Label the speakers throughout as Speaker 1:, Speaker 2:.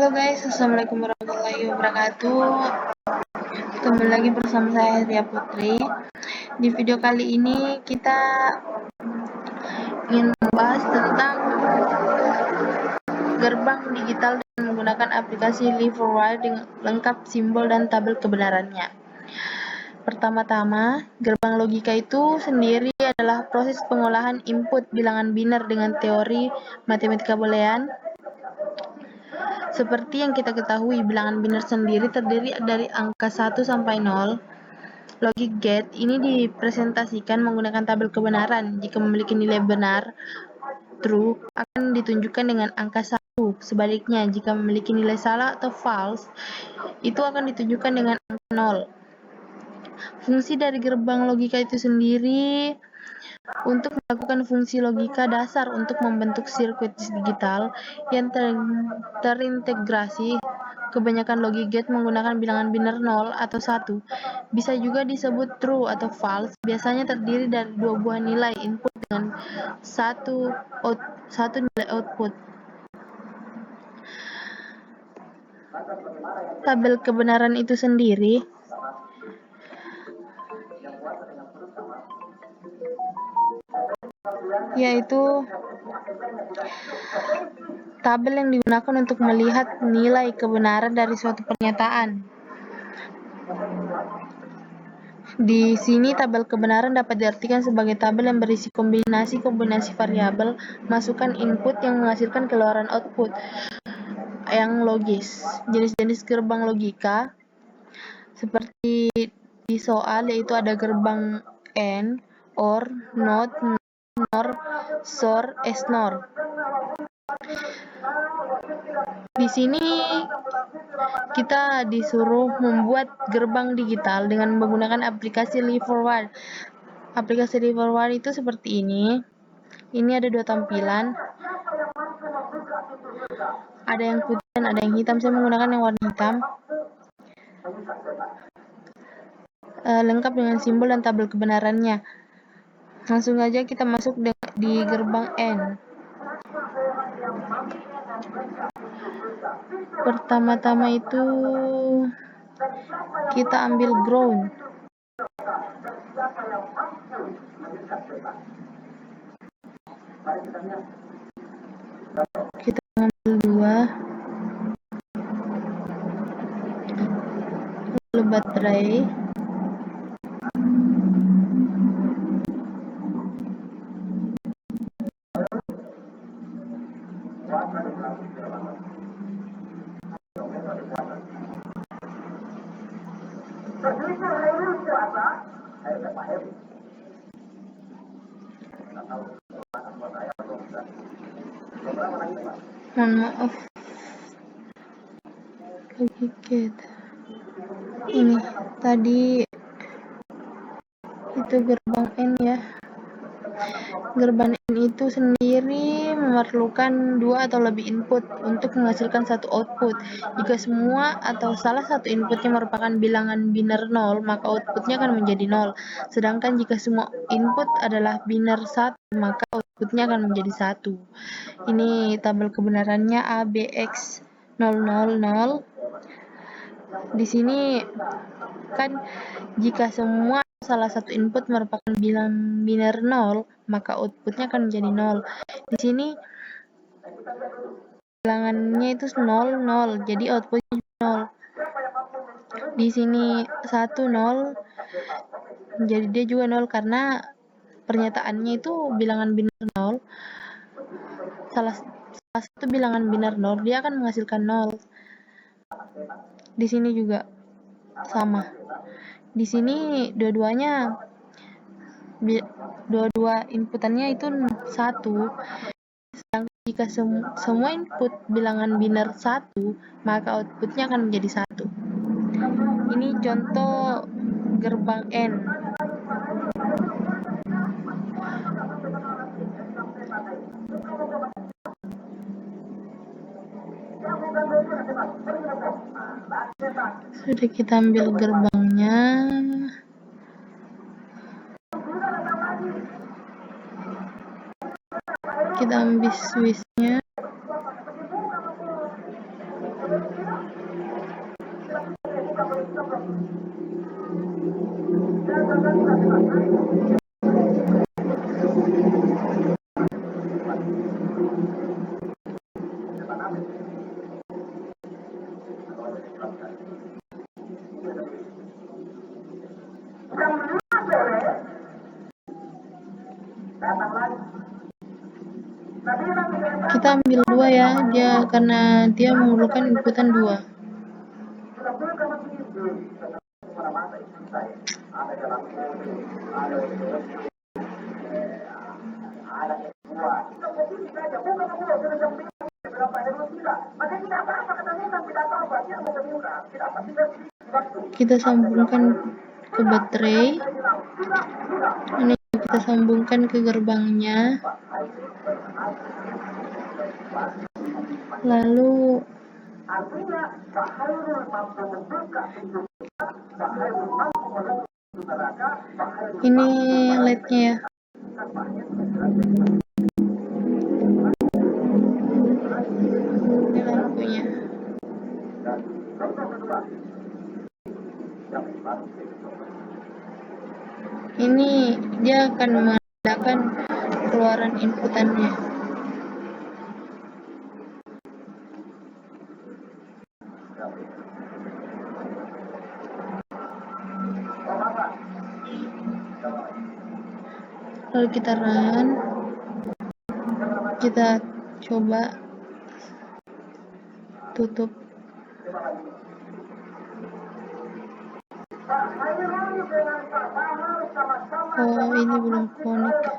Speaker 1: Halo guys, assalamualaikum warahmatullahi wabarakatuh. Kembali lagi bersama saya Ria Putri. Di video kali ini kita ingin membahas tentang gerbang digital dengan menggunakan aplikasi Liverwire dengan lengkap simbol dan tabel kebenarannya. Pertama-tama, gerbang logika itu sendiri adalah proses pengolahan input bilangan biner dengan teori matematika boolean. Seperti yang kita ketahui, bilangan biner sendiri terdiri dari angka 1 sampai 0. Logic gate ini dipresentasikan menggunakan tabel kebenaran. Jika memiliki nilai benar, true, akan ditunjukkan dengan angka 1. Sebaliknya, jika memiliki nilai salah atau false, itu akan ditunjukkan dengan angka 0. Fungsi dari gerbang logika itu sendiri untuk melakukan fungsi logika dasar untuk membentuk sirkuit digital yang terintegrasi. Kebanyakan logic gate menggunakan bilangan biner 0 atau 1. Bisa juga disebut true atau false. Biasanya terdiri dari dua buah nilai input dengan satu nilai output. Tabel kebenaran itu sendiri yaitu tabel yang digunakan untuk melihat nilai kebenaran dari suatu pernyataan. Di sini tabel kebenaran dapat diartikan sebagai tabel yang berisi kombinasi variabel masukan input yang menghasilkan keluaran output yang logis. Jenis-jenis gerbang logika seperti di soal yaitu ada gerbang AND, OR, NOT, NOR, SOR, XNOR. Di sini kita disuruh membuat gerbang digital dengan menggunakan aplikasi Liverwire. Aplikasi Liverwire itu seperti ini. Ini ada dua tampilan. Ada yang putih dan ada yang hitam. Saya menggunakan yang warna hitam. Lengkap dengan simbol dan tabel kebenarannya. Langsung aja kita masuk di gerbang N. Pertama-tama itu kita ambil ground. Kita ambil 2, lalu baterai, mohon maaf kegigit. Ini tadi itu gerbang N ya. Gerbang N itu sendiri memerlukan 2 atau lebih input untuk menghasilkan satu output. Jika semua atau salah satu inputnya merupakan bilangan biner 0, maka outputnya akan menjadi 0. Sedangkan jika semua input adalah biner 1, maka outputnya akan menjadi 1. Ini tabel kebenarannya A, B, X, 0, 0, 0. Di sini kan jika semua salah satu input merupakan bilangan biner 0, maka outputnya akan menjadi 0. Di sini bilangannya itu 0, 0, jadi outputnya 0. Di sini 1, 0, jadi dia juga 0 karena pernyataannya itu bilangan biner 0. Salah satu bilangan biner 0, dia akan menghasilkan 0. Di sini juga sama. Di sini dua-dua inputannya itu 1. Sedangkan jika semua input bilangan biner 1, maka outputnya akan menjadi 1. Ini contoh gerbang N. Sudah kita ambil gerbangnya. Kita ambil switchnya. Kita ambil 2 ya, karena dia memerlukan inputan 2. Kita sambungkan ke baterai. Ini kita sambungkan ke gerbangnya. Lalu ini LED-nya ya. Ini lampunya. Ini dia akan menandakan keluaran inputannya. Lalu kita run, kita coba tutup. Oh, ini belum connect.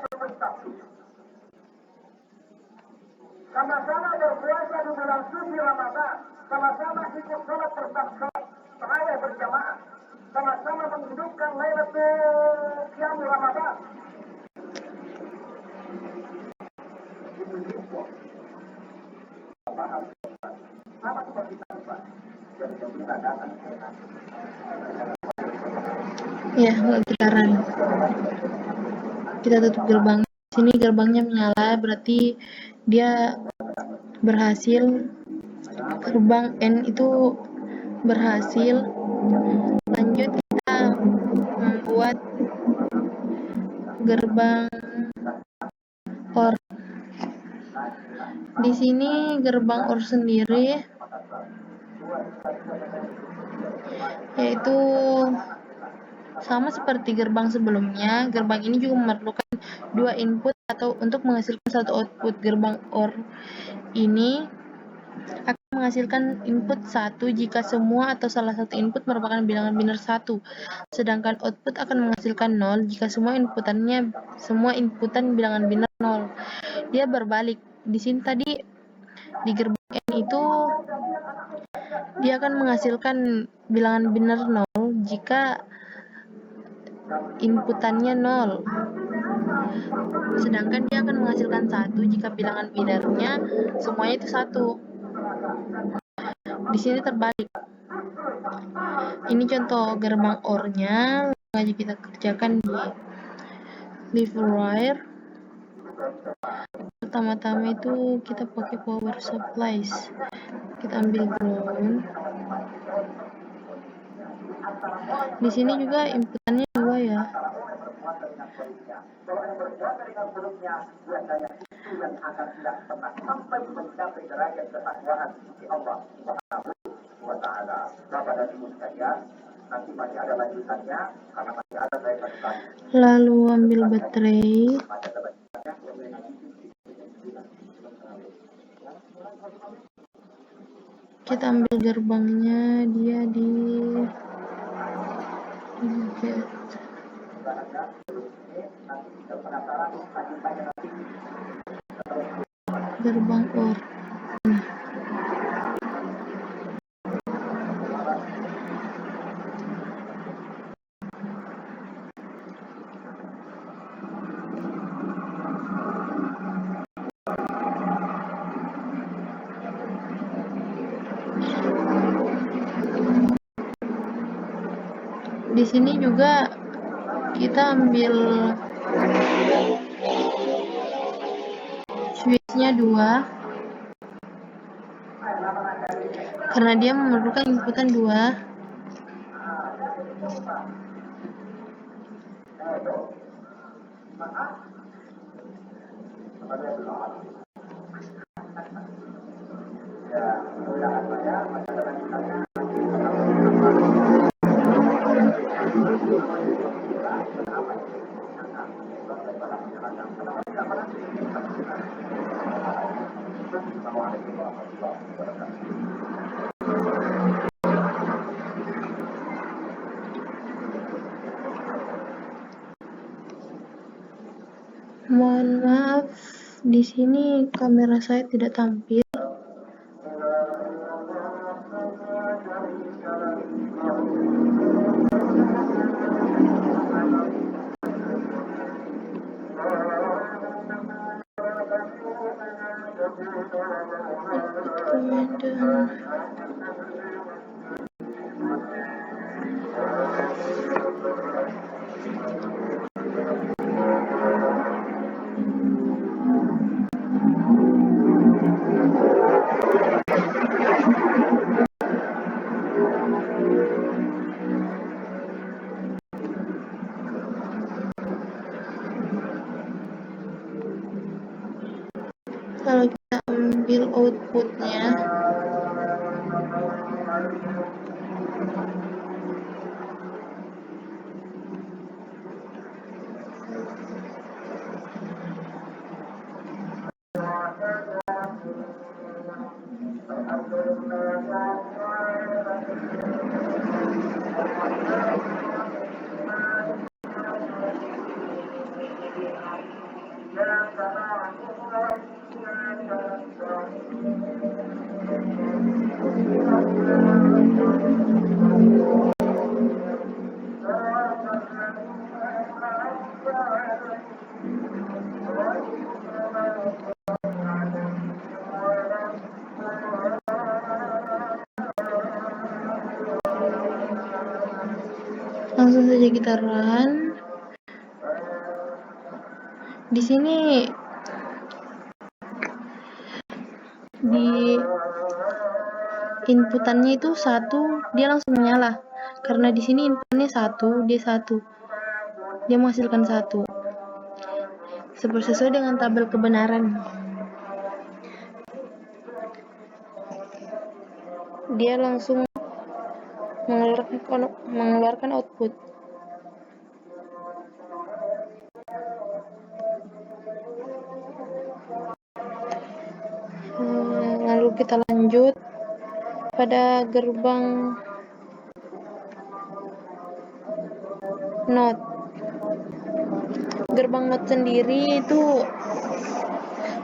Speaker 2: Sama-sama berpuasa di bulan suci Ramadan, sama-sama ikut sholat terawih berjamaah, sama-sama menghidupkan Lailatul Qiyam Ramadan.
Speaker 1: Ya, kita run. Kita tutup gerbang. Sini gerbangnya menyala, berarti dia berhasil. Gerbang N itu berhasil. Lanjut kita membuat gerbang OR. Di sini gerbang OR sendiri yaitu sama seperti gerbang sebelumnya. Gerbang ini juga memerlukan 2 input atau untuk menghasilkan 1 output. Gerbang OR ini akan menghasilkan input 1 jika semua atau salah satu input merupakan bilangan biner 1, sedangkan output akan menghasilkan 0 jika semua inputan bilangan biner 0. Dia berbalik. Di sini tadi di gerbang N itu dia akan menghasilkan bilangan biner 0 jika inputannya 0, sedangkan dia akan menghasilkan 1 jika bilangan binernya semuanya itu 1. Di sini terbalik. Ini contoh gerbang OR-nya. Langsung aja kita kerjakan di LiveWire. Pertama-tama itu kita pakai power supplies. Kita ambil ground. Di sini juga inputannya 2 ya. Lalu ambil baterai. Kita ambil gerbangnya, dia di gerbang OR. Di sini juga kita ambil switchnya 2 karena dia memerlukan inputan 2. Mohon maaf, di sini kamera saya tidak tampil. Komandan. Kalau kita ambil outputnya, langsung saja kita run. Di sini di inputannya itu 1, dia langsung menyala. Karena di sini inputnya 1, dia 1. Dia menghasilkan 1. Sesuai dengan tabel kebenaran. Dia langsung mengeluarkan output. Lalu kita lanjut pada gerbang not. Gerbang not sendiri itu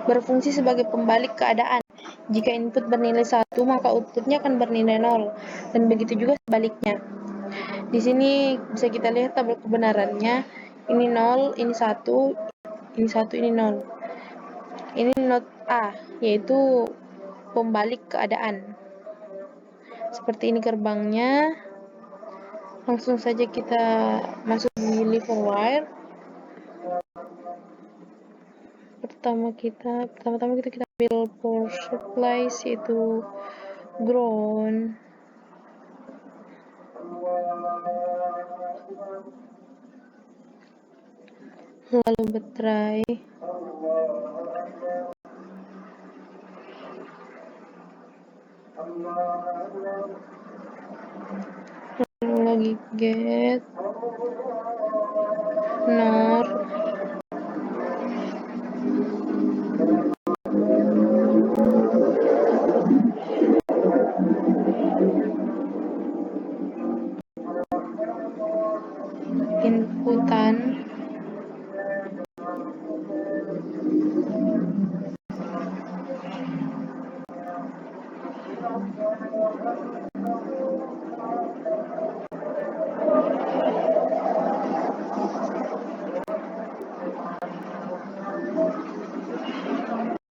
Speaker 1: berfungsi sebagai pembalik keadaan. Jika input bernilai 1, maka outputnya akan bernilai 0, dan begitu juga sebaliknya. Di sini bisa kita lihat tabel kebenarannya. Ini 0, ini 1, ini 1, ini 0. Ini not A, yaitu pembalik keadaan. Seperti ini gerbangnya. Langsung saja kita masuk di lever wire. Pertama-tama kita ambil power supply, yaitu ground. Lalu baterai. Lalu lagi gate. NOR. Inputan.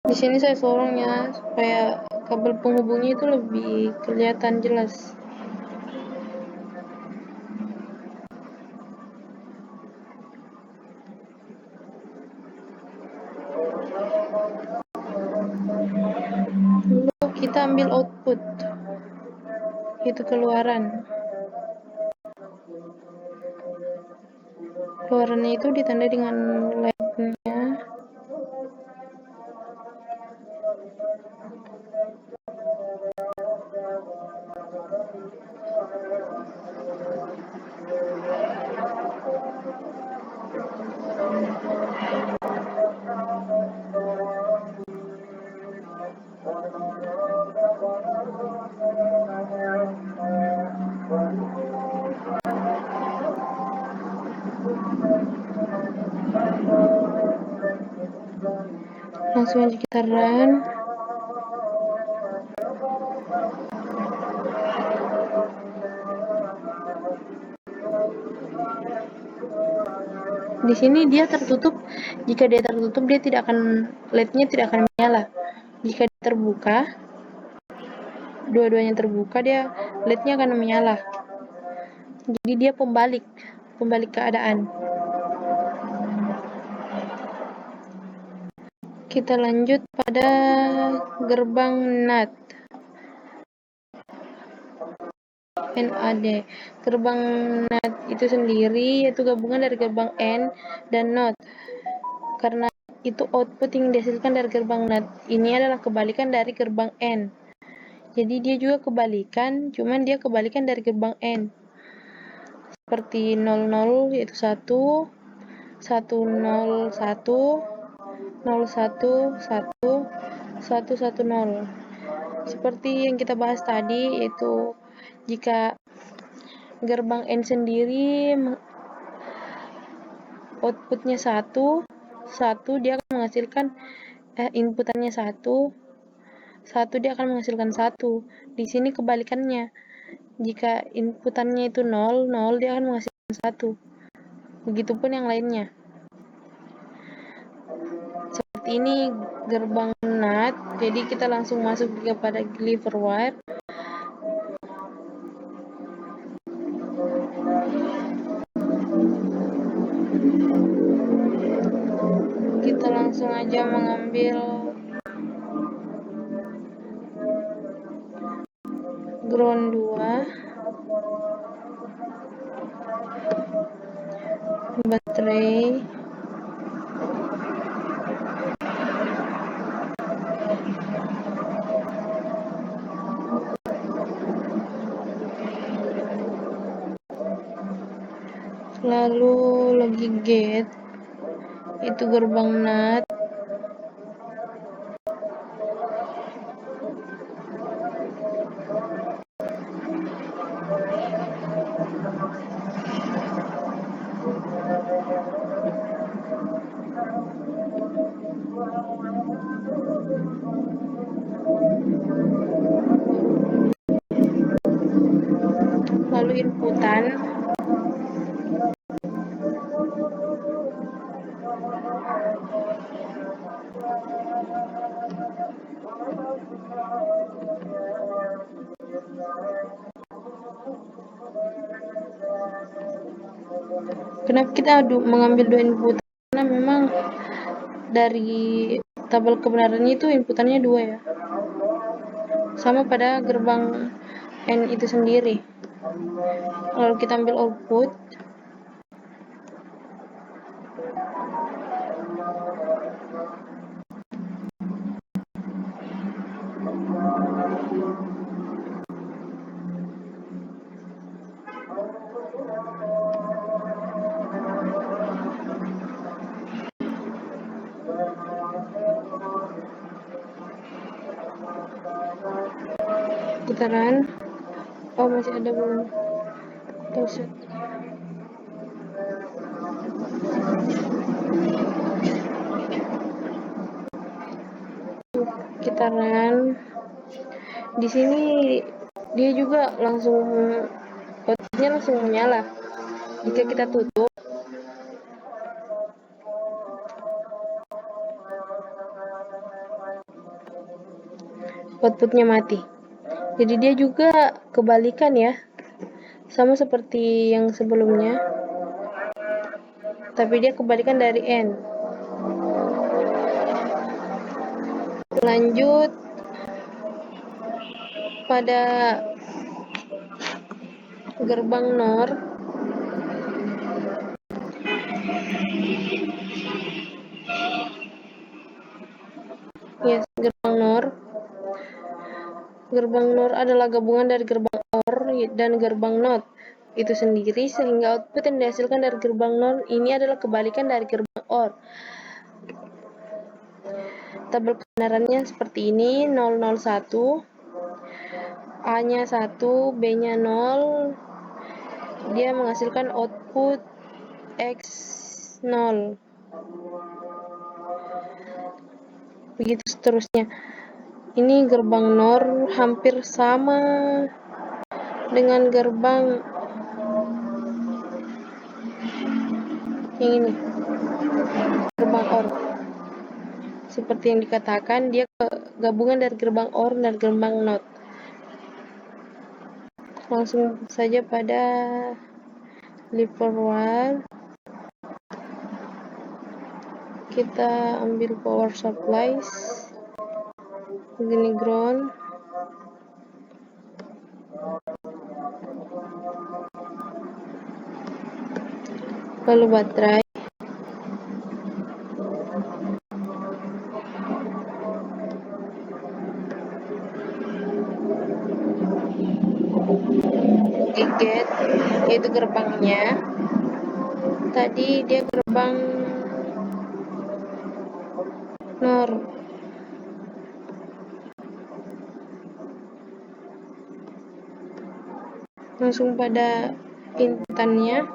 Speaker 1: Di sini saya sorong ya, supaya kabel penghubungnya itu lebih kelihatan jelas. Lalu kita ambil output, itu keluaran. Keluarannya itu ditandai dengan LED-nya. Langsung aja kita run. Di sini dia tertutup. Jika dia tertutup, dia tidak akan, LED-nya tidak akan menyala. Jika dia terbuka, dua-duanya terbuka, dia LED-nya akan menyala. Jadi dia pembalik keadaan. Kita lanjut pada gerbang NAT. NAD. Gerbang NAT itu sendiri yaitu gabungan dari gerbang N dan NOT. Karena itu output yang dihasilkan dari gerbang NAT. Ini adalah kebalikan dari gerbang N. Jadi dia juga kebalikan, cuman dia kebalikan dari gerbang N. Seperti 00 yaitu 1, 101, 011, 110. Seperti yang kita bahas tadi, yaitu jika gerbang N sendiri outputnya 1 dia akan menghasilkan inputannya 1 dia akan menghasilkan 1. Di sini kebalikannya. Jika inputannya itu 0 dia akan menghasilkan 1. Begitupun yang lainnya. Seperti ini gerbang NAT. Jadi kita langsung masuk kepada Glyphware. Kita langsung aja mengambil ground 2, baterai, lalu lagi gate, itu gerbang NAT, lalu inputan, kenapa kita mengambil 2 inputan? Karena memang dari tabel kebenarannya itu inputannya 2 ya, sama pada gerbang N itu sendiri. Lalu kita ambil output, kita run. Oh, masih ada belum terset. Kita run. Di sini dia juga langsung outputnya langsung menyala. Jika kita tutup, outputnya mati. Jadi dia juga kebalikan ya, sama seperti yang sebelumnya, tapi dia kebalikan dari N. Lanjut pada gerbang NOR. Yes, gerbang NOR. Gerbang NOR adalah gabungan dari gerbang OR dan gerbang NOT itu sendiri, sehingga output yang dihasilkan dari gerbang NOR ini adalah kebalikan dari gerbang OR. Tabel kebenarannya seperti ini: 001, A-nya 1, B-nya 0, dia menghasilkan output X0. Begitu seterusnya. Ini gerbang NOR hampir sama dengan gerbang yang ini, gerbang OR. Seperti yang dikatakan, dia gabungan dari gerbang OR dan gerbang NOT. Langsung saja pada leap forward. Kita ambil power supplies, begini ground, lalu baterai, gate, yaitu gerbangnya. Tadi dia gerbang NOR. Langsung pada intannya.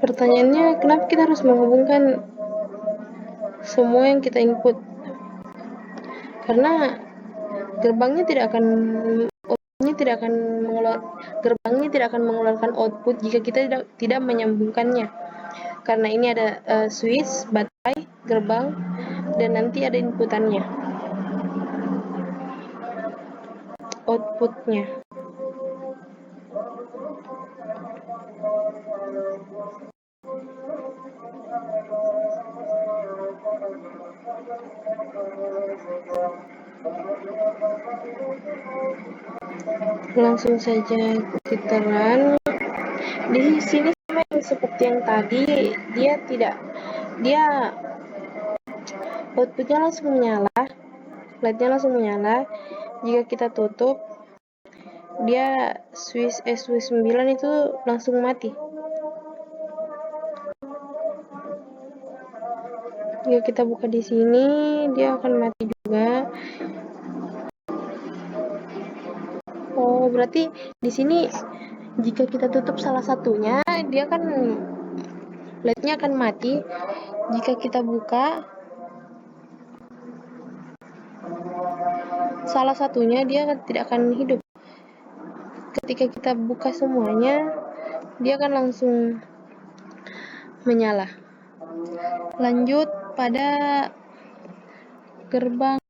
Speaker 1: Pertanyaannya, kenapa kita harus menghubungkan semua yang kita input? Karena gerbangnya tidak akan mengeluarkan output jika kita tidak menyambungkannya. Karena ini ada switch, baterai, gerbang, dan nanti ada inputannya, outputnya. Langsung saja kita run. Di sini sama yang seperti yang tadi, dia outputnya langsung menyala, lightnya langsung menyala. Jika kita tutup, dia switch 9 itu langsung mati. Jika kita buka di sini, dia akan mati juga. Oh, berarti di sini jika kita tutup salah satunya, dia kan lightnya akan mati. Jika kita buka salah satunya, dia tidak akan hidup. Ketika kita buka semuanya, dia akan langsung menyala. Lanjut pada gerbang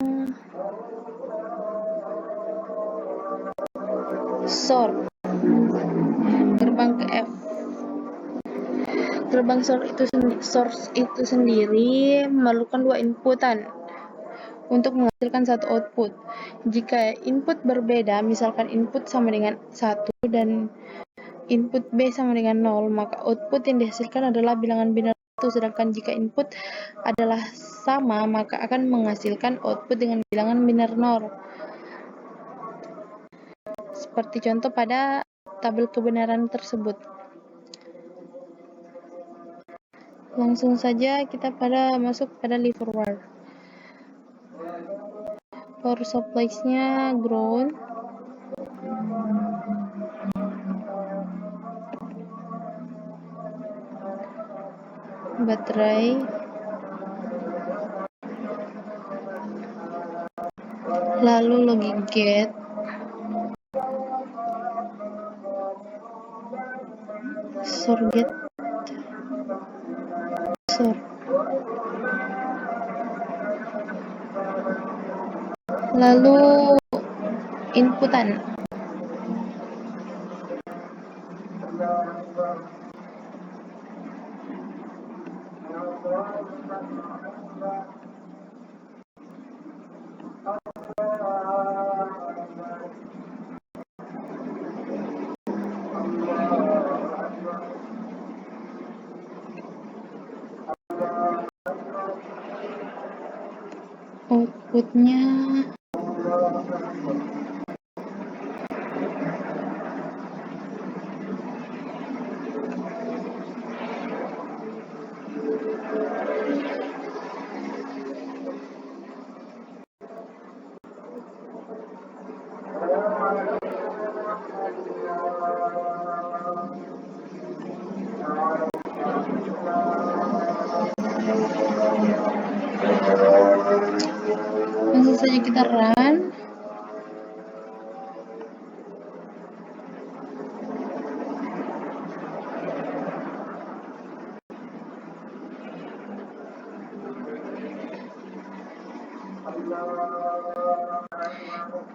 Speaker 1: sort, gerbang ke F. Gerbang source itu sendiri memerlukan 2 inputan untuk menghasilkan satu output. Jika input berbeda, misalkan input sama dengan 1 dan input B sama dengan 0, maka output yang dihasilkan adalah bilangan biner 1. Sedangkan jika input adalah sama, maka akan menghasilkan output dengan bilangan biner 0. Seperti contoh pada tabel kebenaran tersebut. Langsung saja kita masuk pada leap forward. Power supplies-nya ground, baterai, lalu logic gate, sort gate, sort, lalu inputan. outputnya langsung saja kita run.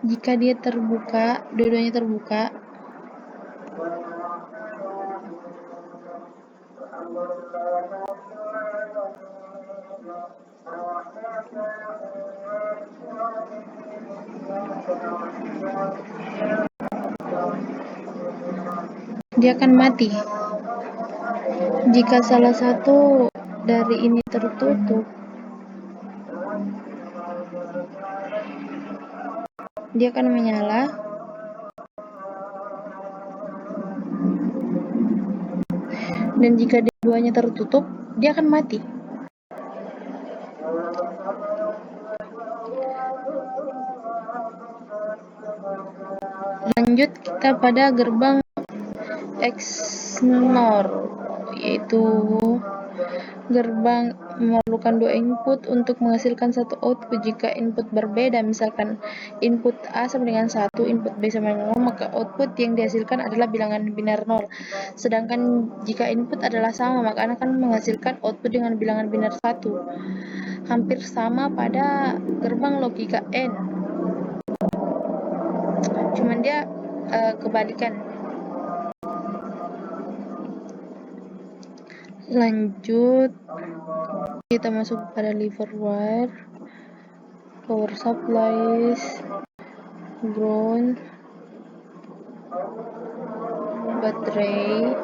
Speaker 1: Jika dia terbuka, dua-duanya terbuka, dia akan mati. Jika salah satu dari ini tertutup, dia akan menyala. Dan jika keduanya tertutup, dia akan mati. Lanjut kita pada gerbang XNOR, yaitu gerbang memerlukan dua input untuk menghasilkan satu output. Jika input berbeda, misalkan input A sama dengan 1, input B sama dengan 0, maka output yang dihasilkan adalah bilangan biner 0. Sedangkan jika input adalah sama, maka akan menghasilkan output dengan bilangan biner 1. Hampir sama pada gerbang logika AND. Cuman dia kebalikan. Lanjut kita masuk pada liverware, power supplies, ground, baterai,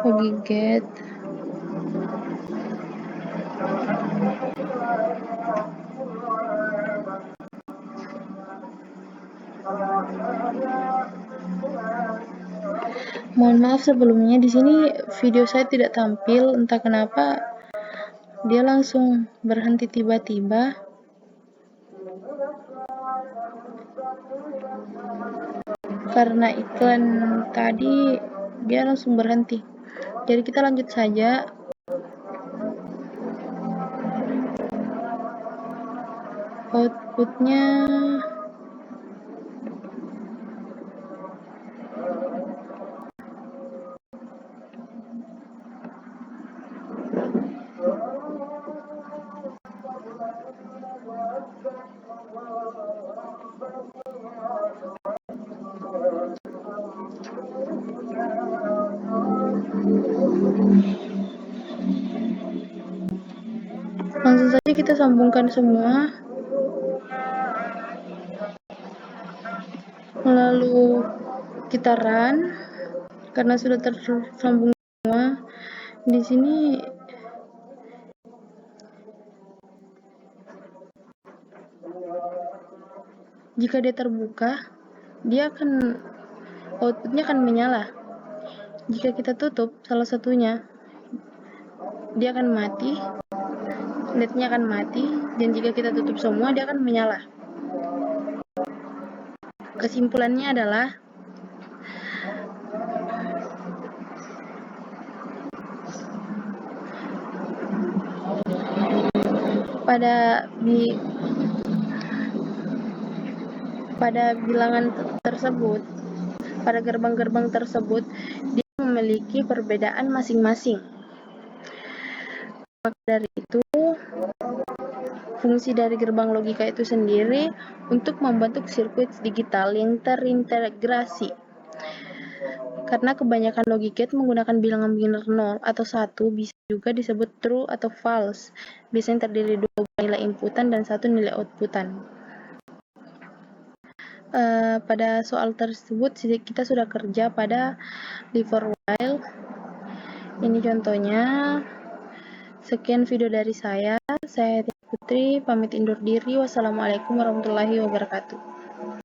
Speaker 1: logic gate, mohon maaf sebelumnya, di sini video saya tidak tampil, entah kenapa dia langsung berhenti tiba-tiba. Karena iklan tadi dia langsung berhenti. Jadi kita lanjut saja. Outputnya langsung saja kita sambungkan semua, lalu kita run karena sudah tersambung semua. Di sini jika dia terbuka, dia akan outputnya akan menyala. Jika kita tutup salah satunya, dia akan mati, LED-nya akan mati, dan jika kita tutup semua, dia akan menyala. Kesimpulannya adalah pada bilangan tersebut, pada gerbang-gerbang tersebut, dia memiliki perbedaan masing-masing. Maka dari itu, Fungsi dari gerbang logika itu sendiri untuk membentuk sirkuit digital yang terintegrasi. Karena kebanyakan logic gate menggunakan bilangan biner 0 atau 1, bisa juga disebut true atau false. Biasanya terdiri 2 nilai inputan dan 1 nilai outputan. Pada soal tersebut kita sudah kerja pada live for while. Ini contohnya. Sekian video dari saya Tia Putri, pamit undur diri. Wassalamualaikum warahmatullahi wabarakatuh.